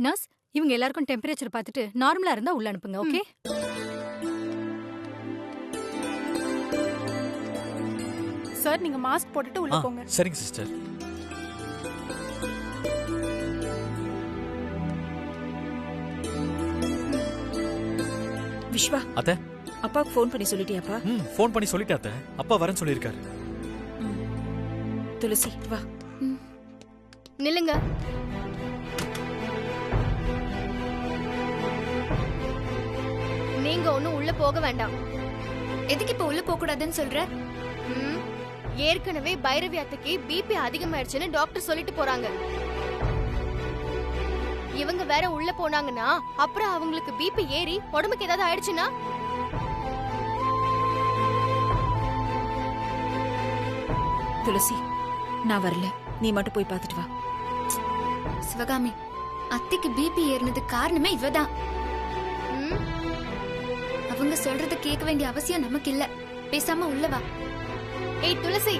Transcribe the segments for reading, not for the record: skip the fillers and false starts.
Nurse, இவங்க எல்லாருக்கும் temperature பார்த்துட்டு நார்மலா இருந்தா உள்ள அனுப்புங்க. ஓகே? சார், நீங்க மாஸ்க் போட்டுட்டு உள்ள போங்க. சரிங்க சிஸ்டர். விஸ்வா, அத்தை, அப்பாவுக்கு ஃபோன் பண்ணி சொல்லிட்டியாப்பா? ஃபோன் பண்ணி சொல்லிட்டேன் அத்தை. அப்பா வரேன்னு சொல்லியிருக்காரு. துளசி வா. நில்லுங்க. நீங்க ஒண்ணும் உள்ள போக வேண்டாம். எதுக்கு இப்ப உள்ள போக கூடாதுன்னு சொல்ற? ஏற்கனவே பைரவி அத்தைக்கு பிபி அதிகமாயிடுச்சுன்னு டாக்டர் சொல்லிட்டு போறாங்க. இவங்க வேற உள்ள போனாங்கன்னா அப்புறம் அவங்களுக்கு பிபி ஏறி உடம்புக்கு ஏதாவது ஆயிடுச்சுன்னா? துளசி, நான் வரல, நீ மட்டும் போய் பார்த்துட்டு வா. சிவகாமி, அத்தைக்கு பிபி ஏறினதுக்கு காரணமே இவதான். அவங்க சொல்றத கேட்க வேண்டிய அவசியம் நமக்கு இல்ல. பேசாம உள்ள வா. ஏய் துளசி,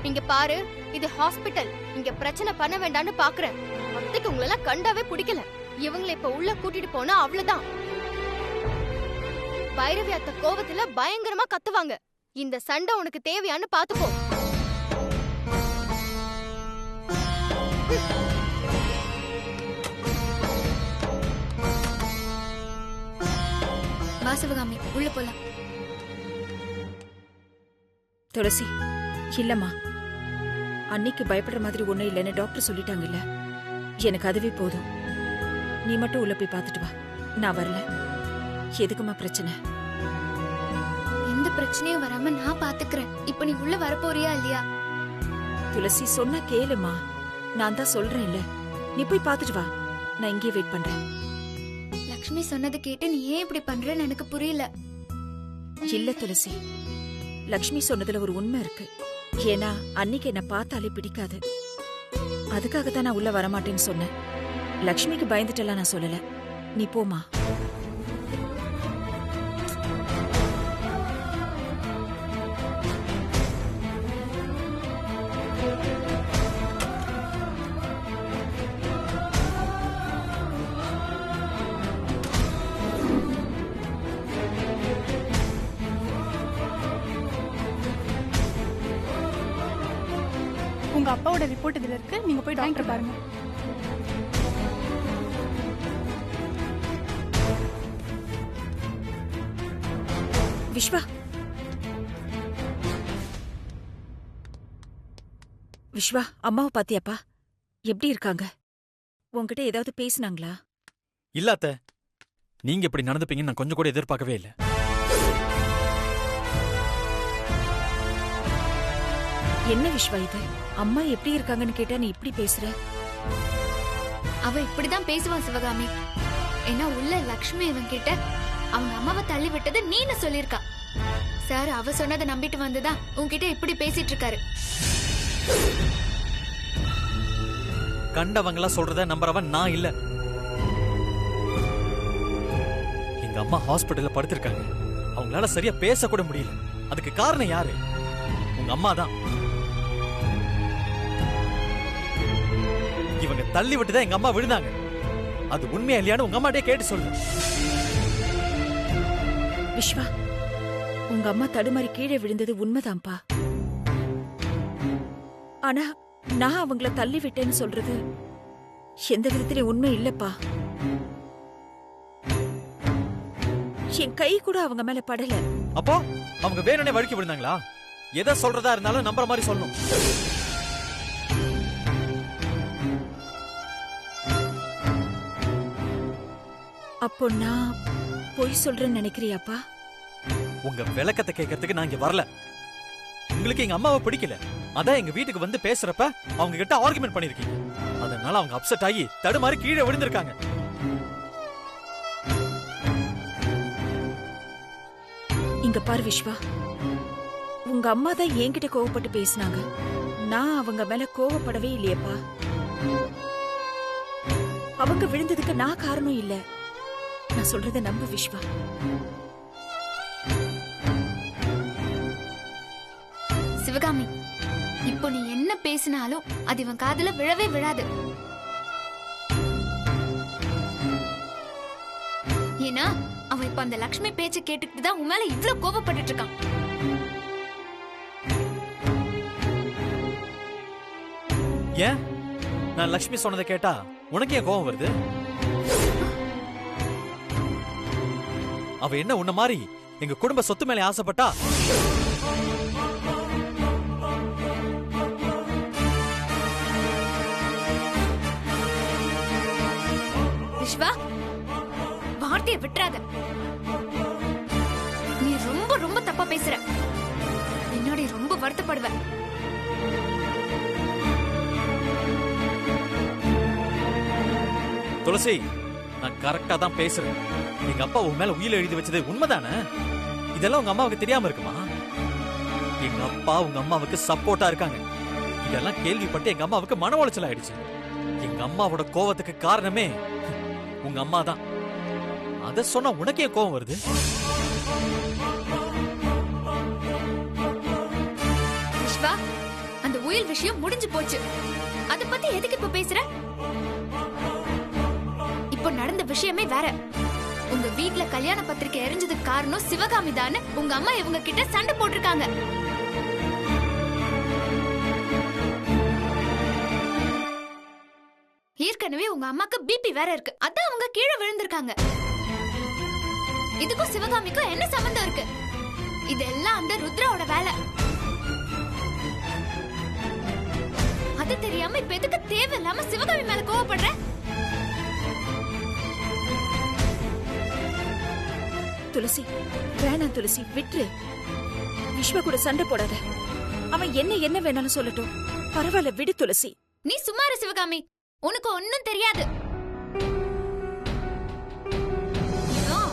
இங்க பாரு, இது ஹாஸ்பிட்டல். இங்க பிரச்சனை பண்ண வேண்டாம்னு பாக்குறேன். அத்தைக்கு உங்களெல்லாம் கண்டாவே பிடிக்கல. இவங்களை இப்ப உள்ள கூட்டிட்டு போனா அவ்வளவுதான். பைரவி அத்தை கோவத்துல பயங்கரமா கத்துவாங்க. இந்த சண்டை உனக்கு தேவையான்னு பாத்துப்போ. வா சிவகாமி, உள்ள போலாம். துளசி, இல்லம்மா, அன்னைக்கு பயப்படுற மாதிரி ஒண்ணும் இல்லைன்னு டாக்டர் சொல்லிட்டாங்கல்ல. எனக்கு அதுவே போதும். நீ மட்டும் உள்ள போய் பார்த்துட்டு வா. நான் வரல. எதுக்குமா பிரச்சனை? எந்த பிரச்சனையும் வராம நான் பாத்துக்கிறேன். இப்ப நீ உள்ள வரப்போறியா இல்லையா? துளசி, சொன்னா கேளுமா. நான் தான் சொல்றேன் இல்ல. நீ போய் பார்த்துட்டு வா. நான் இங்கே வெயிட் பண்றேன். லக்ஷ்மி சொன்னதை கேட்டு நீ ஏன் இப்படி பண்றன்னு எனக்கு புரியல. இல்ல துளசி, லக்ஷ்மி சொன்னதுல ஒரு உண்மை இருக்கு. ஏன்னா அன்னைக்கு என்ன பார்த்தாலே பிடிக்காது. அதுக்காக தான் நான் உள்ள வரமாட்டேன்னு சொன்னேன். லக்ஷ்மிக்கு பயந்துட்டெல்லாம் நான் சொல்லல. நீ போமா. உங்க அப்பாவோட ரிப்போர்ட் இதுல இருக்கு. நீங்க போய் டாக்டர் பாருங்க. விஸ்வா, விஸ்வா, அம்மாவை பாத்தியாப்பா? எப்படி இருக்காங்க? உன்கிட்ட ஏதாவது பேசினாங்களா? இல்ல அத்தை, நீங்க இப்படி நடந்துப்பீங்கன்னு நான் கொஞ்சம் கூட எதிர்பார்க்கவே இல்லை. என்ன விஸ்வா இது? அம்மா எப்படி இருக்காங்கன்னு கேட்டா நீ இப்படி பேசுற? அவ இப்படிதான் பேசுவான் சிவகாமி. ஏன்னா உள்ள லக்ஷ்மி இவன் கிட்ட அவங்க அம்மாவை தள்ளி விட்டது நீன்னு சொல்லிருக்கா. சார் அவ சொன்னதை நம்பிட்டு வந்துதான் உன்கிட்ட இப்படி பேசிட்டு இருக்காரு. கண்டவங்களா சொல்றத நம்புறவன் நான் இல்ல. எங்க அம்மா ஹாஸ்பிட்டல்ல படுத்திருக்காங்க. அவங்களால சரியா பேச கூட முடியல. அதுக்கு காரணம் யாரு? உங்க அம்மா தான். இவங்க தள்ளி விட்டுதான் எங்க அம்மா விழுந்தாங்க. அது உண்மையா இல்லையான்னு உங்க அம்மாட்டே கேட்டு சொல்லு. விஸ்வா, உங்க அம்மா தடுமாறி கீழே விழுந்தது உண்மைதான்ப்பா. ஆனா நான் அவங்கள தள்ளி விட்டேன்னு சொல்றது எந்த விதத்திலே உண்மை இல்லப்பா. என் கை கூட அவங்க மேல படல. அப்போ அவங்க வேணும்னே வழுக்கி விழுந்தாங்களா? எதை சொல்றதா இருந்தாலும் நம்புற மாதிரி சொல்லணும். அப்போ நான் பொய் சொல்றேன்னு நினைக்கிறியாப்பா? உங்க விளக்கத்தை கேட்கறதுக்கு நான் இங்க வரல. உங்களுக்கு எங்க அம்மாவை பிடிக்கல. அதான் எங்க வீட்டுக்கு வந்து பேசுறப்ப அவங்க கிட்ட ஆர்குமெண்ட் பண்ணிருக்கீங்க. அதனால அவங்க அப்செட் ஆகி தடுமாறி கீழே விழுந்திருக்காங்க. இங்க பாரு விஸ்வா, உங்க அம்மா தான் என்கிட்ட கோவப்பட்டு பேசினாங்க. நான் அவங்க மேல கோவப்படவே இல்லையப்பா. அவங்க விழுந்ததுக்கு நான் காரணம் இல்ல. நான் சொல்றத நம்பு விஸ்வா. சிவகாமி, இப்போ நீ என்ன பேசினாலும் அது இவன் காதுல விழவே விழாது. ஏன்னா அவன் இப்ப அந்த லக்ஷ்மி பேச்ச கேட்டுக்கிட்டு தான் உன் மேல இவ்ளோ கோபப்பட்டுட்டு இருக்கான். ஏன் நான் லக்ஷ்மி சொன்னதை கேட்டா உனக்கு ஏன் கோவம் வருது? அவ என்ன உன்ன மாதிரி எங்க குடும்ப சொத்து மேல ஆசைப்பட்டா? விஸ்வா, வார்த்தையை விட்டுறாத. நீ ரொம்ப ரொம்ப தப்பா பேசுற. என்னோட ரொம்ப வருத்தப்படுவ. துளசி, நான் கரெக்டா தான் பேசுறேன். எங்க அப்பா உன் மேல உயிர் எழுதி வச்சது உண்மைதானே? இதெல்லாம் உங்க அம்மாவுக்கு தெரியாம இருக்குமா? எங்க அப்பா உங்க அம்மாவுக்கு சப்போர்ட்டா இருக்காங்க. இதெல்லாம் கேள்விப்பட்டு எங்க அம்மாவுக்கு மன உளைச்சல் ஆயிடுச்சு. எங்க அம்மாவோட கோவத்துக்கு காரணமே உங்க அம்மா தான். அத சொன்னா உனக்கே கோவம் வருது? விஸ்வா, அந்த உயில் விஷயம் முடிஞ்சு போச்சு. அத பத்தி எதுக்கு இப்ப பேசுற? இப்ப நடந்த விஷயமே வேற. உங்க வீட்ல கல்யாண பத்திரிக்கை எரிஞ்சதுக்கு காரணம் சிவகாமி தான்னு உங்க அம்மா இவங்க கிட்ட சண்டை போட்டிருக்காங்க. ஏற்கனவே உங்க அம்மாக்கு பிபி வேற இருக்கு. அதான் அவங்க கீழே விழுந்திருக்காங்க. இதுக்கும் சிவகாமிக்கும் என்ன சம்பந்தம் இருக்கு? இதெல்லாம் அந்த ருத்ராவோட வேலை. அது தெரியாம இப்ப எதுக்கு தேவையில்லாம சிவகாமி மேல கோவப்படுற? துளசி, வேணாம் துளசி, விட்டுரு. விஸ்வ கூட சண்டை போடாத. அவன் என்ன வேணாலும் சொல்லட்டும். பரவாயில்ல, விடு துளசி. நீ சும்மா இரு சிவகாமி. உனக்கு ஒன்னும் தெரியாது.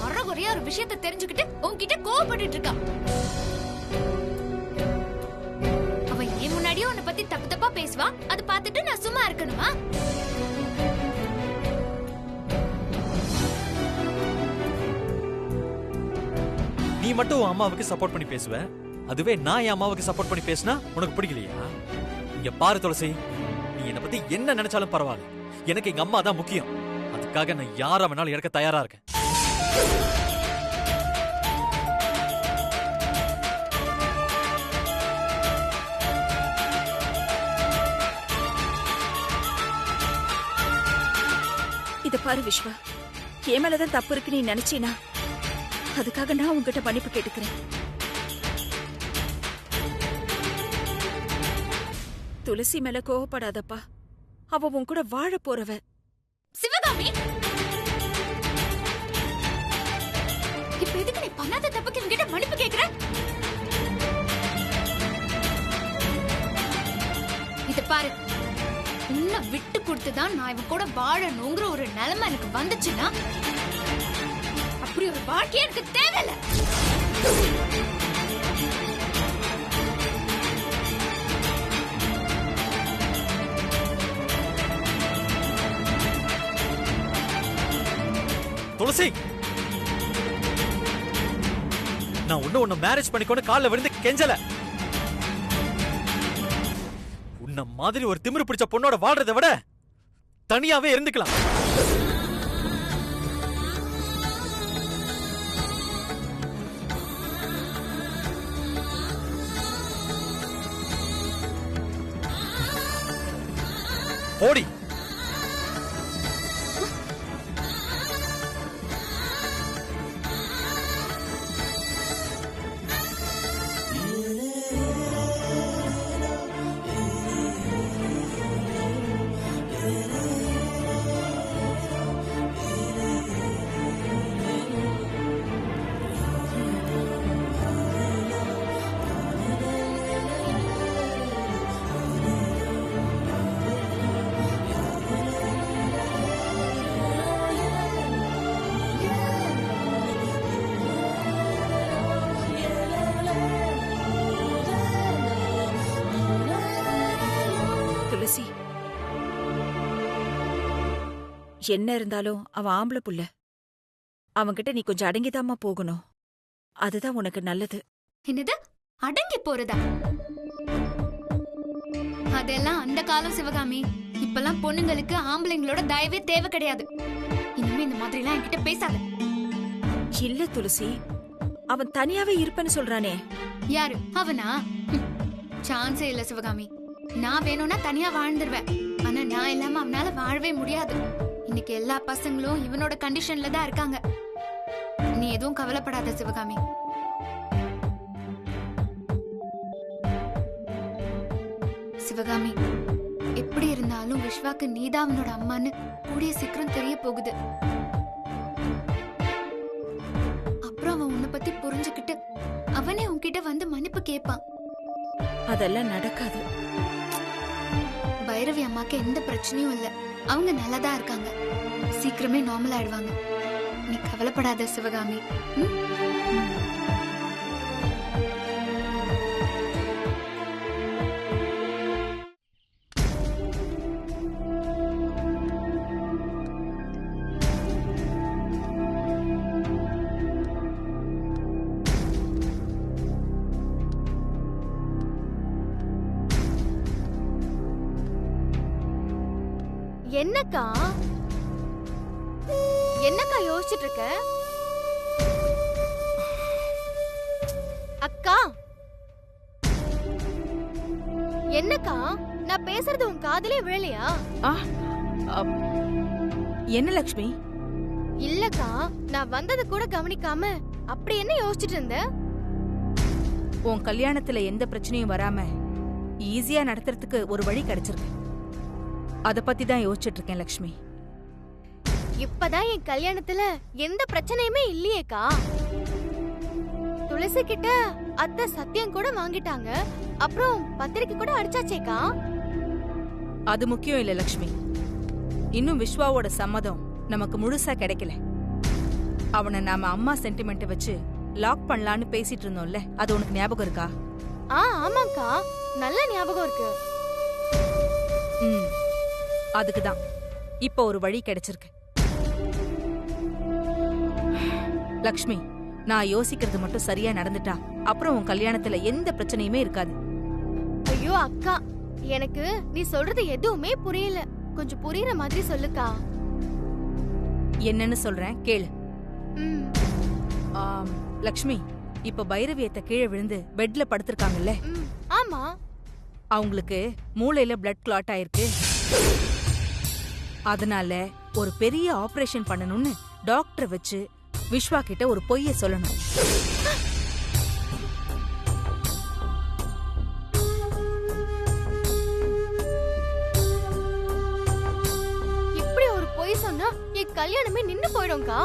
அறகுறையா ஒரு விஷயத்தை தெரிஞ்சுக்கிட்டு உன்கிட்ட கோவப்பட்டு இருக்கா. அவன் ஏன் முன்னாடியே உன்னை பத்தி தப்பு தப்பா பேசுவா. அதை பார்த்துட்டு நான் சும்மா இருக்கணுமா? நீ மட்டும் உன் அம்மாவுக்கு சப்போர்ட் பண்ணி பேசுவ. அதுவே நான் என் அம்மாவுக்கு சப்போர்ட் பண்ணி பேசினா உனக்கு பிடிக்கலையா? இங்க பாரு துளசி, நீ என்ன பத்தி என்ன நினைச்சாலும் பரவாயில்ல. எனக்கு எங்க அம்மா தான் முக்கியம். அதுக்காக நான் யார வேணாலும் இறக்க தயாரா இருக்கேன். இத பாரு விஸ்வா, என் மேலதான் தப்பு இருக்கு நீ நினைச்சீனா அதுக்காக நான் உங்ககிட்ட மன்னிப்பு கேட்டுக்கிறேன். துளசி மேல கோவப்படாதப்பா. அவ உன் கூட வாழ போறவ. சிவகாமி, இப்ப எதுக்கு நீ பண்ணாத தப்புக்கு இவங்கிட்ட மன்னிப்பு கேக்குற? இத பாரு, உன்னை விட்டு கொடுத்துதான் நான் இவன் கூட வாழணுங்கிற ஒரு நிலைமை எனக்கு வந்துச்சுன்னா அப்படி ஒரு வாழ்க்கையே எனக்கு தேவையில்ல. துளசி, நான் உன்னை மேரேஜ் பண்ணிக்கொண்டு காலில் விழுந்து கெஞ்சல. உன்ன மாதிரி ஒரு திமிரு பிடிச்ச பொண்ணோட வாழ்றதை விட தனியாவே இருந்துக்கலாம். ஓடி. துளசி, என்ன இருந்தாலும் அவன் ஆம்பளை புள்ள. அவன்கிட்ட நீ கொஞ்சம் அடங்கிதாம்மா போகணும். அதுதான் உனக்கு நல்லது. என்னது அடங்கி போறதா? அதெல்லாம் அந்த காலம் சிவகாமி. இப்பெல்லாம் பொண்ணுங்களுக்கு ஆம்பளைங்களோட தயவே தேவை கிடையாது. இனிமே இந்த மாதிரி எல்லாம் என்கிட்ட பேசாத. இல்ல துளசி, அவன் தனியாவே இருப்பேன்னு சொல்றானே. யாரு அவனா? சான்ஸே இல்ல சிவகாமி. நான் வேணும்னா தனியா வாழ்ந்துருவேன். ஆனா நான் இல்லாம அவனால வாழவே முடியாது. இன்னைக்கு எல்லா பசங்களும் இவனோட கண்டிஷன்ல தான் இருக்காங்க. நீ எதுவும் கவலைப்படாத சிவகாமி. சிவகாமி, எப்படி இருந்தாலும் விஸ்வாக்கு நீதான் அவனோட அம்மான்னு கூடிய சீக்கிரம் தெரிய போகுது. அப்புறம் அவன் உன்னை பத்தி புரிஞ்சுக்கிட்டு அவனே உன்கிட்ட வந்து மன்னிப்பு கேட்பான். அதெல்லாம் நடக்காது. பைரவி அம்மாக்கு எந்த பிரச்சனையும் இல்ல. அவங்க நல்லதா இருக்காங்க. சீக்கிரமே நார்மல் ஆயிடுவாங்க. நீ கவலைப்படாத சிவகாமி. என்னக்கா என்னக்கா யோசிச்சுட்டு இருக்க? அக்கா என்னக்கா, நான் பேசுறது உன் காதுலயே விழலையா? என்ன லக்ஷ்மி? இல்லக்கா, நான் வந்தது கூட கவனிக்காம அப்படி என்ன யோசிச்சுட்டு இருந்த? உன் கல்யாணத்துல எந்த பிரச்சனையும் வராம ஈஸியா நடத்துறதுக்கு ஒரு வழி கிடைச்சிருக்கு. அத பத்தி தான் யோசிச்சுட்டு இருக்கேன் லக்ஷ்மி. இப்பதான் என் கல்யாணத்துல எந்த பிரச்சனையுமே இல்லையேக்கா. துளசி கிட்ட அத்தை சத்தியம் கூட வாங்கிட்டாங்க. அப்புறம் பத்திரிக்கை கூட அடிச்சாச்சேக்கா. அது முக்கியம் இல்ல லக்ஷ்மி. இன்னும் விஸ்வாவோட சம்மதம் நமக்கு முழுசா கிடைக்கல. அவனை நாம அம்மா சென்டிமெண்ட் வச்சு லாக் பண்ணலான்னு பேசிட்டு இருந்தோம்ல, அது உனக்கு ஞாபகம் இருக்கா? ஆமாக்கா, நல்ல ஞாபகம் இருக்கு. அதுக்குதான் இப்ப ஒரு வழி கிடைச்சிருக்கு. லக்ஷ்மி, நான் யோசிக்கிறது மட்டும் சரியா நடந்துட்டா அப்புறம் உன் கல்யாணத்துல எந்த பிரச்சனையுமே இருக்காது. ஐயோ அக்கா, எனக்கு நீ சொல்றது எதுவுமே புரியல. கொஞ்சம் புரியுற மாதிரி சொல்லுக்கா. என்னன்னு சொல்றேன் கேளு. ம். லக்ஷ்மி, இப்ப பைரவியத்தை கீழே விழுந்து பெட்ல படுத்திருக்காங்கல்ல, ஆமா. அவங்களுக்கு மூளையில பிளட் கிளாட் ஆயிருக்கு. அதனால ஒரு பெரிய ஆபரேஷன் பண்ணணும்னு டாக்டர் வச்சு விஸ்வா கிட்ட ஒரு பொய்ய சொல்லணும். இப்படி ஒரு பொய் சொன்னா என் கல்யாணமே நின்னு போயிடும்க்கா.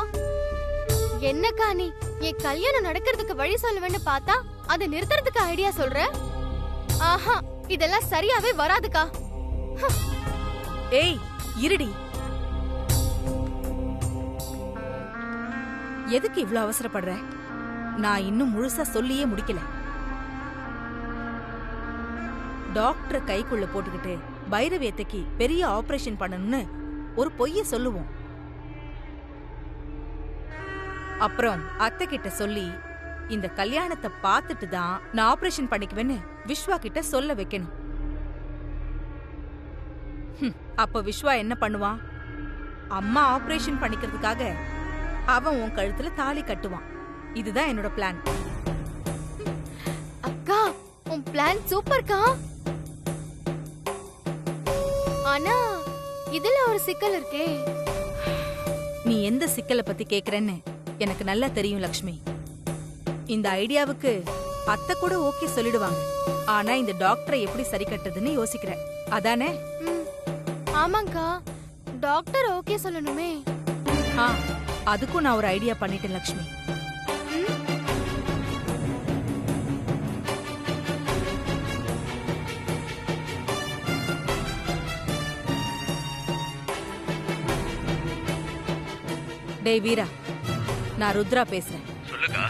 என்னக்கா நீ என் கல்யாணம் நடக்கிறதுக்கு வழி சொல்லுவேன்னு பார்த்தா அதை நிறுத்துறதுக்கு ஐடியா சொல்ற? ஆஹா, இதெல்லாம் சரியாவே வராதுக்கா. ஏய் இருடி, எதுக்கு இவ்ளோ அவசரப்படுற? நான் இன்னும் முழுசா சொல்லியே முடிக்கல. டாக்டர் கைக்குள்ள போட்டுக்கிட்டு பைரவியத்தைக்கு பெரிய ஆபரேஷன் பண்ணணும்னு ஒரு பொய்ய சொல்லுவோம். அப்புறம் அத்தை கிட்ட சொல்லி இந்த கல்யாணத்தை பார்த்துட்டு தான் நான் ஆபரேஷன் பண்ணிக்குவேன்னு விஸ்வா கிட்ட சொல்ல வைக்கணும். அப்ப விஸ்வா என்ன பண்ணுவான்? அம்மா ஆபரேஷன் பண்ணிக்கிறதுக்காக அவன் உன் கழுத்துல தாலி கட்டுவான். இதுதான் என்னோட பிளான். அக்கா, உன் பிளான் சூப்பர்க்கா. ஆனா இதுல ஒரு சிக்கல் இருக்கே. நீ எந்த சிக்கலை பத்தி கேக்குறேன்னு எனக்கு நல்லா தெரியும் லக்ஷ்மி. இந்த ஐடியாவுக்கு அத்தை கூட ஓகே சொல்லிடுவாங்க. ஆனா இந்த டாக்டரை எப்படி சரி கட்டுறதுன்னு யோசிக்கிறேன். அதானே? ஆமாங்கா, டாக்டர் ஓகே சொல்லணுமே. அதுக்கும் நான் ஒரு ஐடியா பண்ணிட்டேன் லக்ஷ்மி. டேய் வீரா, நான் ருத்ரா பேசுறேன். சொல்லுக்கா.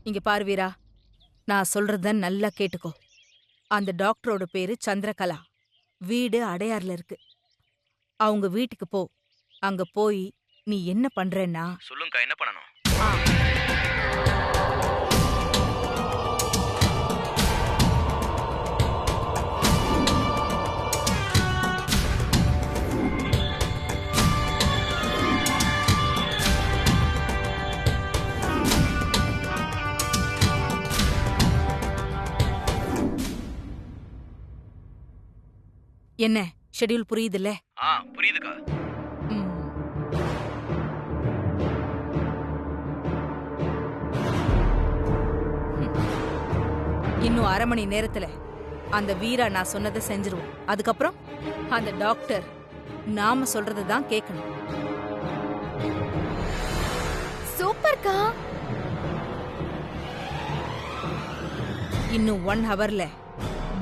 இங்க பாரு வீரா, நான் சொல்றத நல்லா கேட்டுக்கோ. அந்த டாக்டரோட பேரு சந்திரகலா. வீடு அடையார்ல இருக்கு. அவங்க வீட்டுக்கு போ. அங்க போய் நீ என்ன பண்றேன்னா சொல்லுங்கக்கா, என்ன பண்ணணும்? என்ன ஷெட்யூல் புரியுதுல்ல? புரியுதுக்கா. ம். இன்னும் 1/2 மணி நேரத்துல அந்த வீரா நான் சொன்னதை செஞ்சிருவோம். அதுக்கப்புறம் அந்த டாக்டர் நாம சொல்றதை தான் கேட்கணும். சூப்பர்க்கா. இன்னும் 1 ஹவர்ல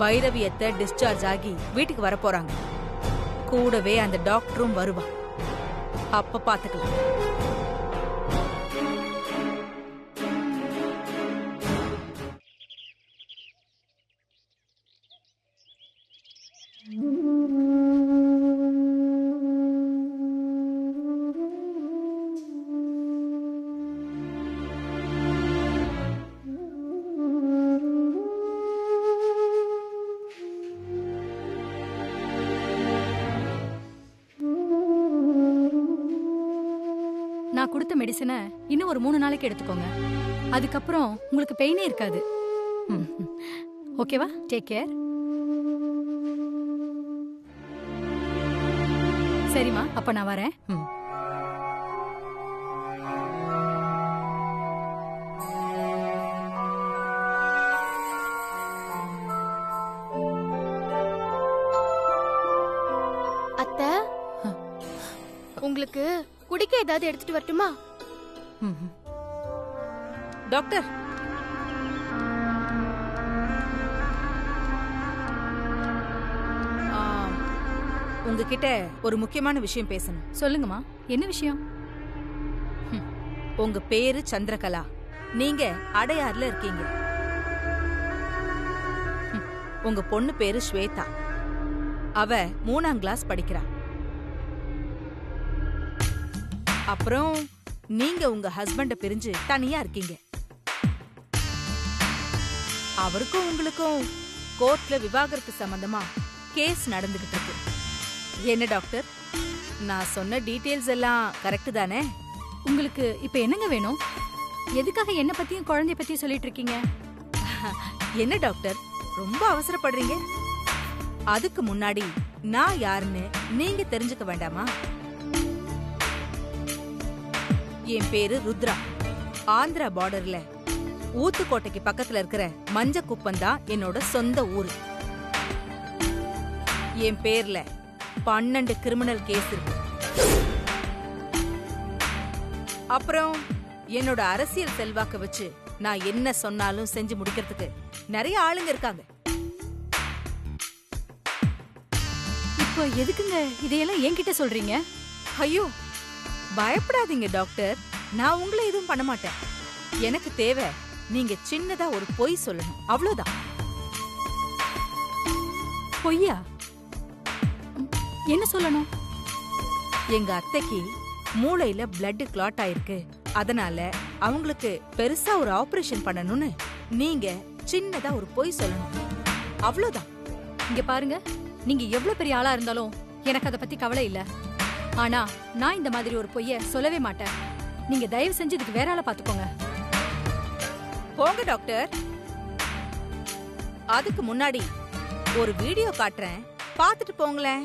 பைரவியத்தை டிஸ்சார்ஜ் ஆகி வீட்டுக்கு வர போறாங்க. கூடவே அந்த டாக்டரும் வருவான். அப்ப பாத்துக்கலாம். நான் கொடுத்த மெடிசனை இன்னும் ஒரு 3 நாளைக்கு எடுத்துக்கோங்க. அதுக்கப்புறம் உங்களுக்கு பெயினே இருக்காது. ஓகேவா? Take care. சரிம்மா, அப்ப நான் வரேன். அத்தை, உங்களுக்கு குடிக்க ஏதாவது எடுத்துட்டு வரட்டுமா? டாக்டர், உங்ககிட்ட ஒரு முக்கியமான விஷயம் பேசணும். சொல்லுங்கம்மா, என்ன விஷயம்? உங்க பேரு சந்திரகலா. நீங்க அடையார்ல இருக்கீங்க. உங்க பொண்ணு பேரு ஸ்வேதா. அவ 3ஆம் கிளாஸ் படிக்கிறா. அப்புறம் நீங்க உங்க ஹஸ்பண்ட பிரிஞ்சு தனியா இருக்கீங்க. அவருக்கும் உங்களுக்கும் கோர்ட்ல விவாகரத்து சம்பந்தமா கேஸ் நடந்துகிட்டு இருக்கு. என்ன டாக்டர், நான் சொன்ன டீடைல்ஸ் எல்லாம் கரெக்ட் தானே? உங்களுக்கு இப்ப என்னங்க வேணும்? எதுக்காக என்ன பத்தியும் குழந்தைய பத்தியும் சொல்லிட்டு இருக்கீங்க? என்ன டாக்டர், ரொம்ப அவசரப்படுறீங்க? அதுக்கு முன்னாடி நான் யாருன்னு நீங்க தெரிஞ்சுக்க வேண்டாமா? என் பேரு ருத்ரா. ஆந்திரா பார்டர்ல ஊத்துக்கோட்டைக்கு பக்கத்துல இருக்கிற மஞ்சக்குப்பம் தான் என்னோட சொந்த ஊரு. என் பேர்ல 12 கிரிமினல் கேஸ் இருக்கு. அப்புறம் என்னோட அரசியல் செல்வாக்க வச்சு நான் என்ன சொன்னாலும் செஞ்சு முடிக்கிறதுக்கு நிறைய ஆளுங்க இருக்காங்க. இப்போ எதுக்குங்க இதையெல்லாம் என்கிட்ட சொல்றீங்க? ஐயோ, பயப்படாதீங்க டாக்டர், நான் உங்களை எதுவும் பண்ண மாட்டேன். எனக்கு தேவை நீங்க சின்னதா ஒரு பொய் சொல்லணும், அவ்வளவுதான். பொய்யா? என்ன சொல்லணும்? எங்க அத்தைக்கு மூளையில பிளட் கிளாட் ஆயிருக்கு. அதனால அவங்களுக்கு பெருசா ஒரு ஆபரேஷன் பண்ணணும்னு நீங்க சின்னதா ஒரு பொய் சொல்லணும், அவ்வளவுதான். இங்க பாருங்க, நீங்க எவ்வளவு பெரிய ஆளா இருந்தாலும் எனக்கு அதை பத்தி கவலை இல்ல. ஆனா நான் இந்த மாதிரி ஒரு பொய்ய சொல்லவே மாட்டேன். நீங்க தயவு செஞ்சு இதுக்கு வேற ஆளை பாத்துக்கோங்க. போங்க டாக்டர். அதுக்கு முன்னாடி ஒரு வீடியோ காட்டுறேன், பாத்துட்டு போங்களேன்.